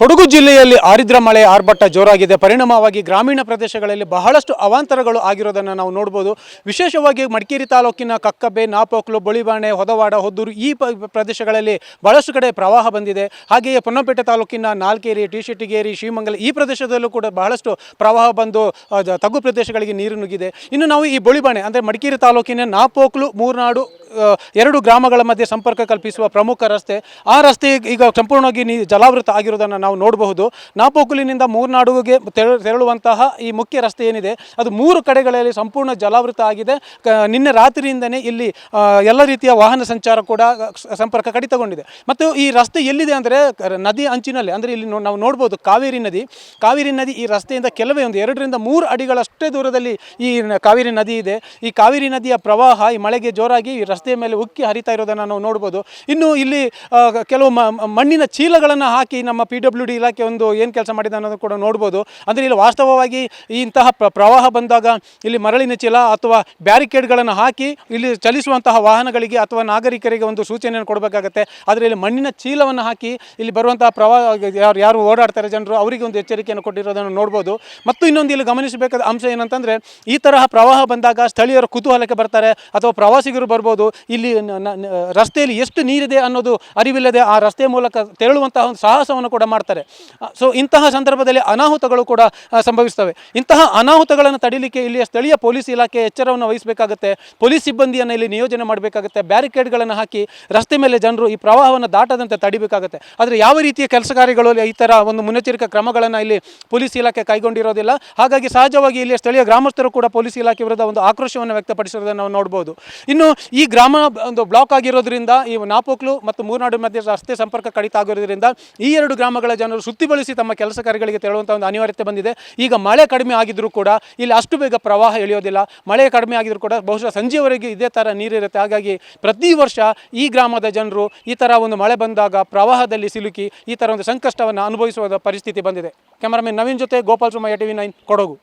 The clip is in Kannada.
ಕೊಡಗು ಜಿಲ್ಲೆಯಲ್ಲಿ ಆರಿದ್ರ ಮಳೆ ಆರ್ಭಟ ಜೋರಾಗಿದೆ. ಪರಿಣಾಮವಾಗಿ ಗ್ರಾಮೀಣ ಪ್ರದೇಶಗಳಲ್ಲಿ ಬಹಳಷ್ಟು ಅವಾಂತರಗಳು ಆಗಿರೋದನ್ನು ನಾವು ನೋಡ್ಬೋದು. ವಿಶೇಷವಾಗಿ ಮಡಿಕೇರಿ ತಾಲೂಕಿನ ಕಕ್ಕಬ್ಬೆ, ನಾಪೋಕ್ಲು, ಬೊಳಿಬಾಣೆ, ಹೊದವಾಡ, ಹೊದ್ದೂರು ಈ ಪ್ರದೇಶಗಳಲ್ಲಿ ಬಹಳಷ್ಟು ಕಡೆ ಪ್ರವಾಹ ಬಂದಿದೆ. ಹಾಗೆಯೇ ಪೊನ್ನಂಪೇಟೆ ತಾಲೂಕಿನ ನಾಲ್ಕೇರಿ, ಟಿಶೆಟ್ಟಿಗೇರಿ, ಶ್ರೀಮಂಗಲ ಈ ಪ್ರದೇಶದಲ್ಲೂ ಕೂಡ ಬಹಳಷ್ಟು ಪ್ರವಾಹ ಬಂದು ತಗ್ಗು ಪ್ರದೇಶಗಳಿಗೆ ನೀರು ನುಗ್ಗಿದೆ. ಇನ್ನು ನಾವು ಈ ಬೊಳಿಬಾಣೆ ಅಂದರೆ ಮಡಿಕೇರಿ ತಾಲೂಕಿನ ನಾಪೋಕ್ಲು, ಮೂರ್ನಾಡು ಎರಡು ಗ್ರಾಮಗಳ ಮಧ್ಯೆ ಸಂಪರ್ಕ ಕಲ್ಪಿಸುವ ಪ್ರಮುಖ ರಸ್ತೆ, ಆ ರಸ್ತೆ ಈಗ ಸಂಪೂರ್ಣವಾಗಿ ಜಲಾವೃತ ಆಗಿರುವುದನ್ನು ನಾವು ನೋಡಬಹುದು. ನಾಪೋಕ್ಲಿನಿಂದ ಮೂರ್ನಾಡುಗೆ ತೆರಳುವಂತಹ ಈ ಮುಖ್ಯ ರಸ್ತೆ ಏನಿದೆ ಅದು 3 ಕಡೆಗಳಲ್ಲಿ ಸಂಪೂರ್ಣ ಜಲಾವೃತ ಆಗಿದೆ. ನಿನ್ನೆ ರಾತ್ರಿಯಿಂದನೇ ಇಲ್ಲಿ ಎಲ್ಲ ರೀತಿಯ ವಾಹನ ಸಂಚಾರ ಕೂಡ ಸಂಪರ್ಕ ಕಡಿತಗೊಂಡಿದೆ. ಮತ್ತು ಈ ರಸ್ತೆ ಎಲ್ಲಿದೆ ಅಂದರೆ ನದಿ ಅಂಚಿನಲ್ಲಿ, ಅಂದರೆ ಇಲ್ಲಿ ನಾವು ನೋಡ್ಬೋದು ಕಾವೇರಿ ನದಿ ಈ ರಸ್ತೆಯಿಂದ ಕೆಲವೇ ಒಂದು 2 ರಿಂದ 3 ಅಡಿಗಳಷ್ಟೇ ದೂರದಲ್ಲಿ ಈ ಕಾವೇರಿ ನದಿ ಇದೆ. ಈ ಕಾವೇರಿ ನದಿಯ ಪ್ರವಾಹ ಈ ಮಳೆಗೆ ಜೋರಾಗಿ ಈ ರಸ್ತೆಯ ಮೇಲೆ ಉಕ್ಕಿ ಹರಿತಾ ಇರೋದನ್ನು ನಾವು ನೋಡ್ಬೋದು. ಇನ್ನು ಇಲ್ಲಿ ಕೆಲವು ಮಣ್ಣಿನ ಚೀಲಗಳನ್ನು ಹಾಕಿ ನಮ್ಮ PWD ಇಲಾಖೆ ಒಂದು ಏನು ಕೆಲಸ ಮಾಡಿದೆ ಅನ್ನೋದು ಕೂಡ ನೋಡ್ಬೋದು. ಅಂದರೆ ಇಲ್ಲಿ ವಾಸ್ತವವಾಗಿ ಇಂತಹ ಪ್ರವಾಹ ಬಂದಾಗ ಇಲ್ಲಿ ಮರಳಿನ ಚೀಲ ಅಥವಾ ಬ್ಯಾರಿಕೇಡ್ಗಳನ್ನು ಹಾಕಿ ಇಲ್ಲಿ ಚಲಿಸುವಂತಹ ವಾಹನಗಳಿಗೆ ಅಥವಾ ನಾಗರಿಕರಿಗೆ ಒಂದು ಸೂಚನೆಯನ್ನು ಕೊಡಬೇಕಾಗತ್ತೆ. ಆದರೆ ಇಲ್ಲಿ ಮಣ್ಣಿನ ಚೀಲವನ್ನು ಹಾಕಿ ಇಲ್ಲಿ ಬರುವಂತಹ ಯಾರು ಓಡಾಡ್ತಾರೆ ಜನರು ಅವರಿಗೆ ಒಂದು ಎಚ್ಚರಿಕೆಯನ್ನು ಕೊಟ್ಟಿರೋದನ್ನು ನೋಡ್ಬೋದು. ಮತ್ತು ಇನ್ನೊಂದು ಇಲ್ಲಿ ಗಮನಿಸಬೇಕಾದ ಅಂಶ ಏನಂತಂದರೆ ಈ ತರಹ ಪ್ರವಾಹ ಬಂದಾಗ ಸ್ಥಳೀಯರು ಕುತೂಹಲಕ್ಕೆ ಬರ್ತಾರೆ ಅಥವಾ ಪ್ರವಾಸಿಗರು ಬರ್ಬೋದು. ಇಲ್ಲಿ ರಸ್ತೆಯಲ್ಲಿ ಎಷ್ಟು ನೀರಿದೆ ಅನ್ನೋದು ಅರಿವಿಲ್ಲದೆ ಆ ರಸ್ತೆಯ ಮೂಲಕ ತೆರಳುವಂತಹ ಒಂದು ಸಾಹಸವನ್ನು ಕೂಡ ಮಾಡ್ತಾರೆ. ಸೊ ಇಂತಹ ಸಂದರ್ಭದಲ್ಲಿ ಅನಾಹುತಗಳು ಕೂಡ ಸಂಭವಿಸ್ತವೆ. ಇಂತಹ ಅನಾಹುತಗಳನ್ನು ತಡಿಲಿಕ್ಕೆ ಇಲ್ಲಿಯ ಸ್ಥಳೀಯ ಪೊಲೀಸ್ ಇಲಾಖೆ ಎಚ್ಚರವನ್ನು ವಹಿಸಬೇಕಾಗುತ್ತೆ. ಪೊಲೀಸ್ ಸಿಬ್ಬಂದಿಯನ್ನು ಇಲ್ಲಿ ನಿಯೋಜನೆ ಮಾಡಬೇಕಾಗುತ್ತೆ. ಬ್ಯಾರಿಕೇಡ್ಗಳನ್ನು ಹಾಕಿ ರಸ್ತೆ ಮೇಲೆ ಜನರು ಈ ಪ್ರವಾಹವನ್ನು ದಾಟದಂತೆ ತಡಿಬೇಕಾಗುತ್ತೆ. ಆದರೆ ಯಾವ ರೀತಿಯ ಕೆಲಸ ಕಾರ್ಯಗಳು ಈ ಥರ ಒಂದು ಮುನ್ನೆಚ್ಚರಿಕಾ ಕ್ರಮಗಳನ್ನು ಇಲ್ಲಿ ಪೊಲೀಸ್ ಇಲಾಖೆ ಕೈಗೊಂಡಿರೋದಿಲ್ಲ. ಹಾಗಾಗಿ ಸಹಜವಾಗಿ ಇಲ್ಲಿಯ ಸ್ಥಳೀಯ ಗ್ರಾಮಸ್ಥರು ಕೂಡ ಪೊಲೀಸ್ ಇಲಾಖೆ ವಿರುದ್ಧ ಒಂದು ಆಕ್ರೋಶವನ್ನು ವ್ಯಕ್ತಪಡಿಸಿರೋದನ್ನು ನಾವು ನೋಡ್ಬೋದು. ಇನ್ನು ಈ ಗ್ರಾಮ ಒಂದು ಬ್ಲಾಕ್ ಆಗಿರೋದ್ರಿಂದ ಈ ನಾಪೋಕ್ಲು ಮತ್ತು ಮೂರ್ನಾಡು ಮಧ್ಯೆ ರಸ್ತೆ ಸಂಪರ್ಕ ಕಡಿತ ಆಗಿರೋದ್ರಿಂದ ಈ 2 ಗ್ರಾಮಗಳ ಜನರು ಸುತ್ತಿ ಬಳಸಿ ತಮ್ಮ ಕೆಲಸ ಕಾರ್ಯಗಳಿಗೆ ತೆರಳುವಂಥ ಒಂದು ಅನಿವಾರ್ಯತೆ ಬಂದಿದೆ. ಈಗ ಮಳೆ ಕಡಿಮೆ ಆಗಿದ್ರೂ ಕೂಡ ಇಲ್ಲಿ ಅಷ್ಟು ಬೇಗ ಪ್ರವಾಹ ಇಳಿಯೋದಿಲ್ಲ. ಮಳೆ ಕಡಿಮೆ ಆಗಿದ್ರೂ ಕೂಡ ಬಹುಶಃ ಸಂಜೆವರೆಗೆ ಇದೇ ಥರ ನೀರಿರುತ್ತೆ. ಹಾಗಾಗಿ ಪ್ರತಿ ವರ್ಷ ಈ ಗ್ರಾಮದ ಜನರು ಈ ಥರ ಒಂದು ಮಳೆ ಬಂದಾಗ ಪ್ರವಾಹದಲ್ಲಿ ಸಿಲುಕಿ ಈ ಥರ ಒಂದು ಸಂಕಷ್ಟವನ್ನು ಅನುಭವಿಸುವ ಪರಿಸ್ಥಿತಿ ಬಂದಿದೆ. ಕ್ಯಾಮರಾಮನ್ ನವೀನ್ ಜೊತೆ ಗೋಪಾಲ್ ಸುಮಯ್ಯ, TV9 ಕೊಡಗು.